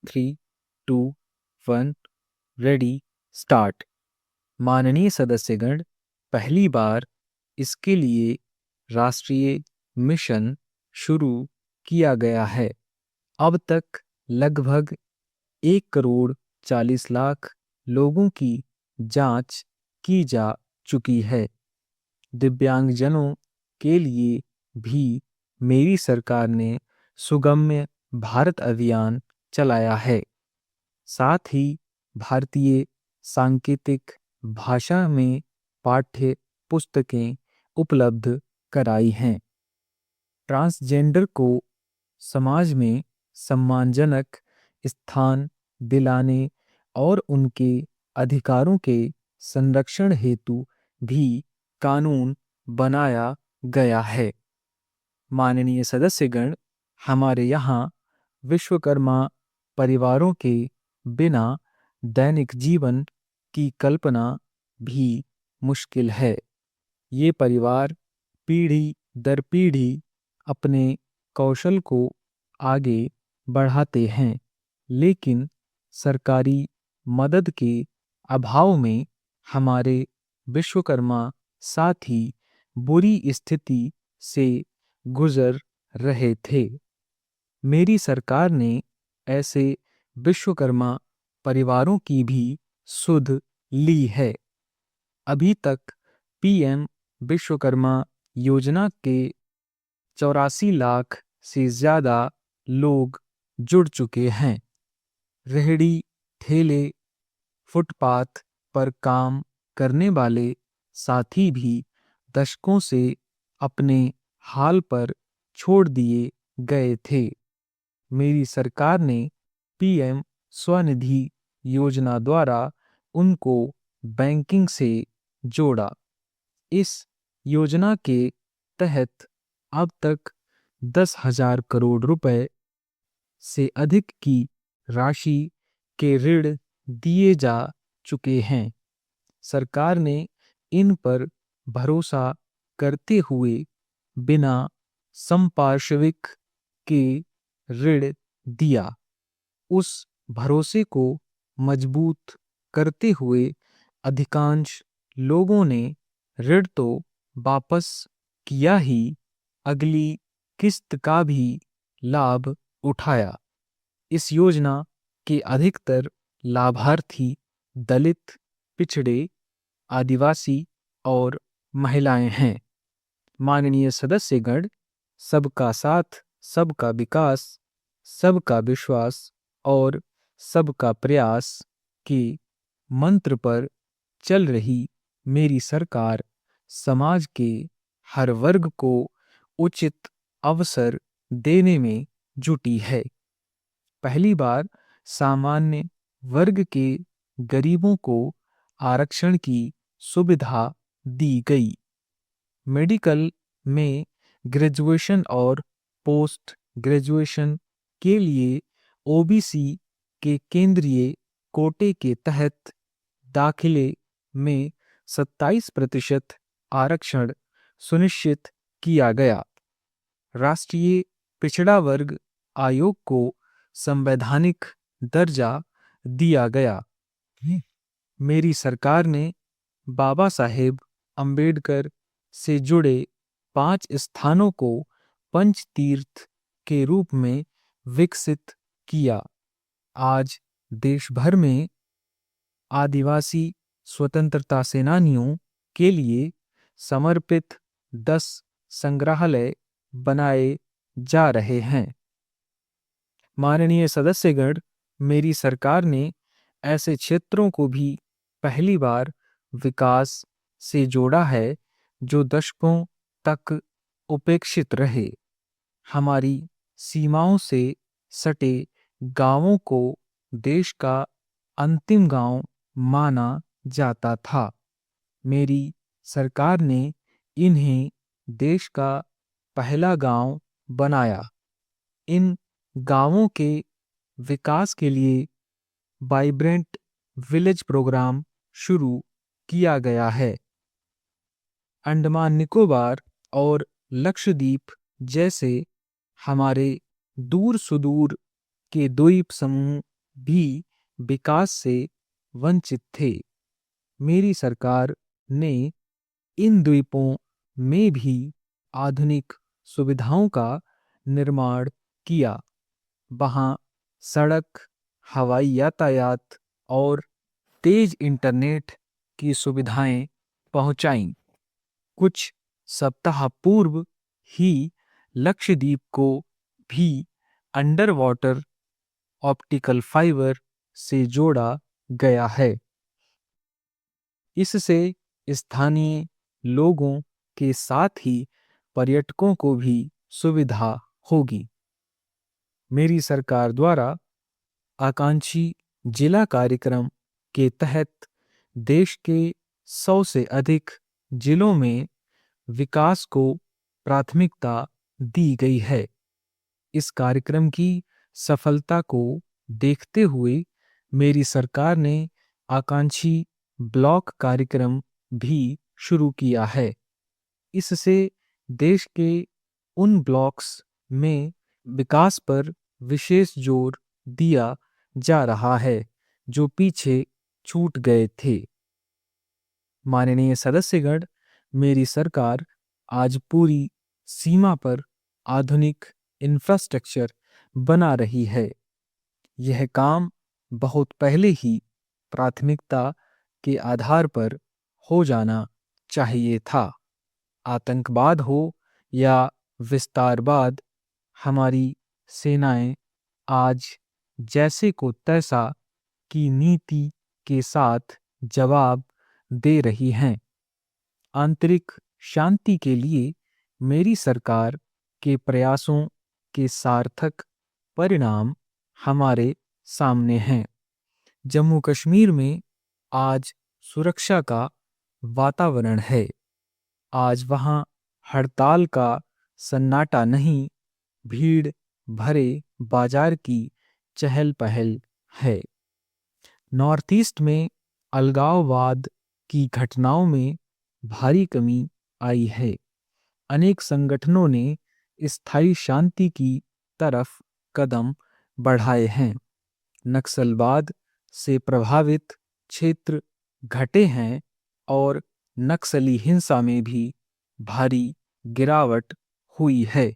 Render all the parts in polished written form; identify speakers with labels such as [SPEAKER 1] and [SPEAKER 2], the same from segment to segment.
[SPEAKER 1] 3, 2, 1 ready start. माननीय सदस्यगण, पहली बार इसके लिए राष्ट्रीय मिशन शुरू किया गया है। अब तक लगभग 1,40,00,000 लोगों की जांच की जा चुकी है। दिव्यांगजनों के लिए भी मेरी सरकार ने सुगम्य भारत अभियान चलाया है। साथ ही भारतीय सांकेतिक भाषा में पाठ्य पुस्तकें उपलब्ध कराई हैं। ट्रांसजेंडर को समाज में सम्मानजनक स्थान दिलाने और उनके अधिकारों के संरक्षण हेतु भी कानून बनाया गया है। माननीय सदस्यगण, हमारे यहाँ विश्वकर्मा परिवारों के बिना दैनिक जीवन की कल्पना भी मुश्किल है। ये परिवार पीढ़ी दर पीढ़ी अपने कौशल को आगे बढ़ाते हैं, लेकिन सरकारी मदद के अभाव में हमारे विश्वकर्मा साथी बुरी स्थिति से गुजर रहे थे। मेरी सरकार ने ऐसे विश्वकर्मा परिवारों की भी सुध ली है। अभी तक पीएम विश्वकर्मा योजना के 84 लाख से ज्यादा लोग जुड़ चुके हैं। रेहड़ी ठेले फुटपाथ पर काम करने वाले साथी भी दशकों से अपने हाल पर छोड़ दिए गए थे। मेरी सरकार ने पीएम स्वनिधि योजना द्वारा उनको बैंकिंग से जोड़ा। इस योजना के तहत अब तक 10,000 करोड़ रुपए से अधिक की राशि के ऋण दिए जा चुके हैं। सरकार ने इन पर भरोसा करते हुए बिना संपार्श्विक के ऋण दिया। उस भरोसे को मजबूत करते हुए अधिकांश लोगों ने ऋण तो वापस किया ही, अगली किस्त का भी लाभ उठाया। इस योजना के अधिकतर लाभार्थी दलित, पिछड़े, आदिवासी और महिलाएं हैं। माननीय सदस्यगण, सबका साथ, सबका विकास, सबका विश्वास और सबका प्रयास के मंत्र पर चल रही मेरी सरकार समाज के हर वर्ग को उचित अवसर देने में जुटी है। पहली बार सामान्य वर्ग के गरीबों को आरक्षण की सुविधा दी गई। मेडिकल में ग्रेजुएशन और पोस्ट ग्रेजुएशन के लिए ओबीसी के केंद्रीय कोटे के तहत दाखिले में 27% आरक्षण सुनिश्चित किया गया। राष्ट्रीय पिछड़ा वर्ग आयोग को संवैधानिक दर्जा दिया गया। मेरी सरकार ने बाबा साहेब अंबेडकर से जुड़े 5 स्थानों को पंचतीर्थ के रूप में विकसित किया। आज देश भर में आदिवासी स्वतंत्रता सेनानियों के लिए समर्पित 10 संग्रहालय बनाए जा रहे हैं। माननीय सदस्यगण, मेरी सरकार ने ऐसे क्षेत्रों को भी पहली बार विकास से जोड़ा है जो दशकों तक उपेक्षित रहे। हमारी सीमाओं से सटे गांवों को देश का अंतिम गांव माना जाता था। मेरी सरकार ने इन्हें देश का पहला गांव बनाया। इन गांवों के विकास के लिए वाइब्रेंट विलेज प्रोग्राम शुरू किया गया है। अंडमान निकोबार और लक्षद्वीप जैसे हमारे दूर सुदूर के द्वीप समूह भी विकास से वंचित थे। मेरी सरकार ने इन द्वीपों में भी आधुनिक सुविधाओं का निर्माण किया। वहाँ सड़क, हवाई यातायात और तेज इंटरनेट की सुविधाएं पहुंचाईं। कुछ सप्ताह पूर्व ही लक्षद्वीप को भी अंडर वाटर ऑप्टिकल फाइबर से जोड़ा गया है। इससे स्थानीय लोगों के साथ ही पर्यटकों को भी सुविधा होगी। मेरी सरकार द्वारा आकांक्षी जिला कार्यक्रम के तहत देश के 100 से अधिक जिलों में विकास को प्राथमिकता दी गई है। इस कार्यक्रम की सफलता को देखते हुए मेरी सरकार ने आकांक्षी ब्लॉक कार्यक्रम भी शुरू किया है। इससे देश के उन ब्लॉक्स में विकास पर विशेष जोर दिया जा रहा है जो पीछे छूट गए थे। माननीय सदस्यगण, मेरी सरकार आज पूरी सीमा पर आधुनिक इंफ्रास्ट्रक्चर बना रही है। यह काम बहुत पहले ही प्राथमिकता के आधार पर हो जाना चाहिए था। आतंकवाद हो या विस्तारवाद, हमारी सेनाएं आज जैसे को तैसा की नीति के साथ जवाब दे रही हैं। आंतरिक शांति के लिए मेरी सरकार के प्रयासों के सार्थक परिणाम हमारे सामने हैं। जम्मू कश्मीर में आज सुरक्षा का वातावरण है। आज वहाँ हड़ताल का सन्नाटा नहीं, भीड़ भरे बाजार की चहल पहल है। नॉर्थ ईस्ट में अलगाववाद की घटनाओं में भारी कमी आई है। अनेक संगठनों ने स्थायी शांति की तरफ कदम बढ़ाए हैं। नक्सलवाद से प्रभावित क्षेत्र घटे हैं और नक्सली हिंसा में भी भारी गिरावट हुई है।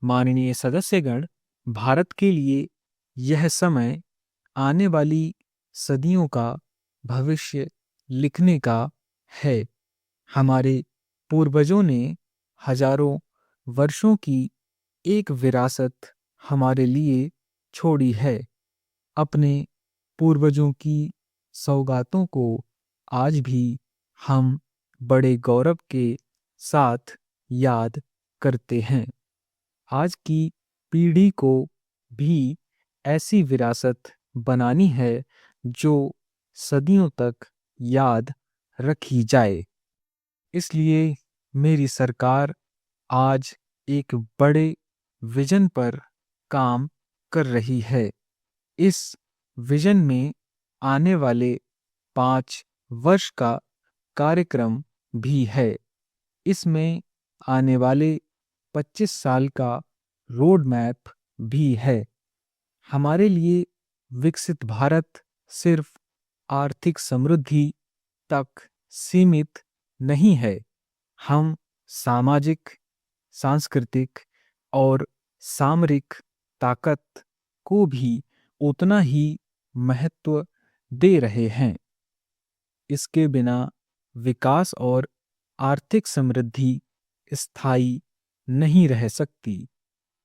[SPEAKER 1] माननीय सदस्यगण, भारत के लिए यह समय आने वाली सदियों का भविष्य लिखने का है। हमारे पूर्वजों ने हजारों वर्षों की एक विरासत हमारे लिए छोड़ी है। अपने पूर्वजों की सौगातों को आज भी हम बड़े गौरव के साथ याद करते हैं। आज की पीढ़ी को भी ऐसी विरासत बनानी है जो सदियों तक याद रखी जाए। इसलिए मेरी सरकार आज एक बड़े विजन पर काम कर रही है। इस विजन में आने वाले 5 वर्ष का कार्यक्रम भी है। इसमें आने वाले 25 साल का रोड मैप भी है। हमारे लिए विकसित भारत सिर्फ आर्थिक समृद्धि तक सीमित नहीं है। हम सामाजिक, सांस्कृतिक और सामरिक ताकत को भी उतना ही महत्व दे रहे हैं। इसके बिना विकास और आर्थिक समृद्धि स्थायी नहीं रह सकती।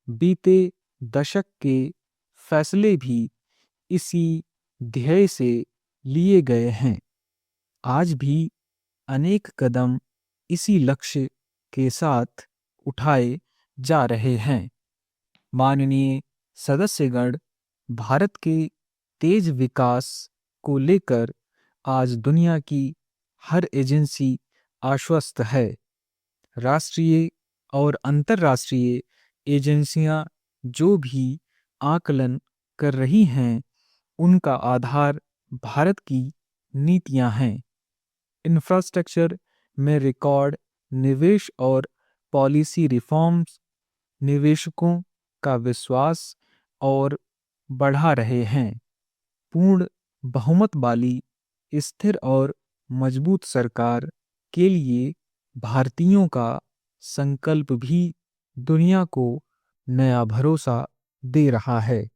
[SPEAKER 1] बीते दशक के फैसले भी इसी ध्येय से लिए गए हैं। आज भी अनेक कदम इसी लक्ष्य के साथ उठाए जा रहे हैं। माननीय सदस्यगण, भारत के तेज विकास को लेकर आज दुनिया की हर एजेंसी आश्वस्त है। राष्ट्रीय और अंतर्राष्ट्रीय एजेंसियां जो भी आकलन कर रही हैं, उनका आधार भारत की नीतियां हैं। इंफ्रास्ट्रक्चर में रिकॉर्ड निवेश और पॉलिसी रिफॉर्म्स निवेशकों का विश्वास और बढ़ा रहे हैं। पूर्ण बहुमत वाली स्थिर और मजबूत सरकार के लिए भारतीयों का संकल्प भी दुनिया को नया भरोसा दे रहा है।